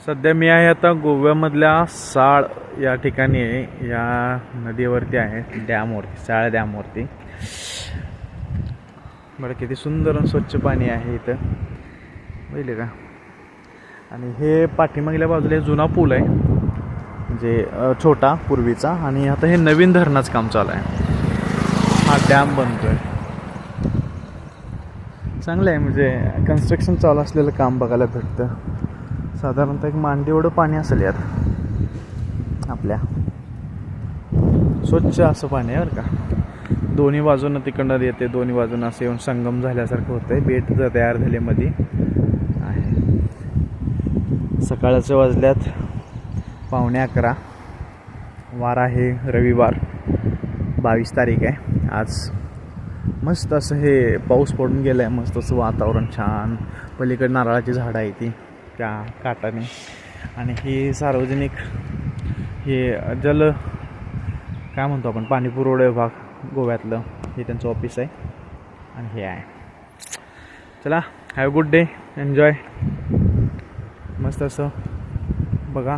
सध्या मी आहे आता गोव्यामधल्या साळ या ठिकाणी आहे. या नदीवरती आहे, डॅमवरती, साळ डॅमवरती. बरं किती सुंदर आणि स्वच्छ पाणी आहे इथं, बघितले का. आणि हे पाठीमागल्या बाजूला जुना पूल आहे, म्हणजे छोटा पूर्वीचा. आणि आता हे नवीन धरणाचं काम चालू आहे. हा डॅम बनतोय, चांगलं आहे. म्हणजे कन्स्ट्रक्शन चालू असलेलं काम बघायला भेटतं. साधारणतः एक मांडी एवढं पाणी असेल यात आपल्या. स्वच्छ असं पाणी आहे बरं का. दोन्ही बाजूनं तिकडनं येते, दोन्ही बाजूनं असं येऊन संगम झाल्यासारखं होतंय. बेट जर तयार झाले मध्ये आहे. सकाळचं वाजल्यात 11:15. वार आहे रविवार, 22 तारीख आहे आज. मस्त असं हे पाऊस पडून गेलं आहे, मस्त असं वातावरण छान. पलीकडे नारळाची झाडं आहे ती त्या काठाने. आणि ही सार्वजनिक हे जल काय म्हणतो आपण, पाणी पुरवठा विभाग गोव्यातलं, हे त्यांचं ऑफिस आहे. आणि हे आहे. चला, have a good day, enjoy. मस्त असं बघा.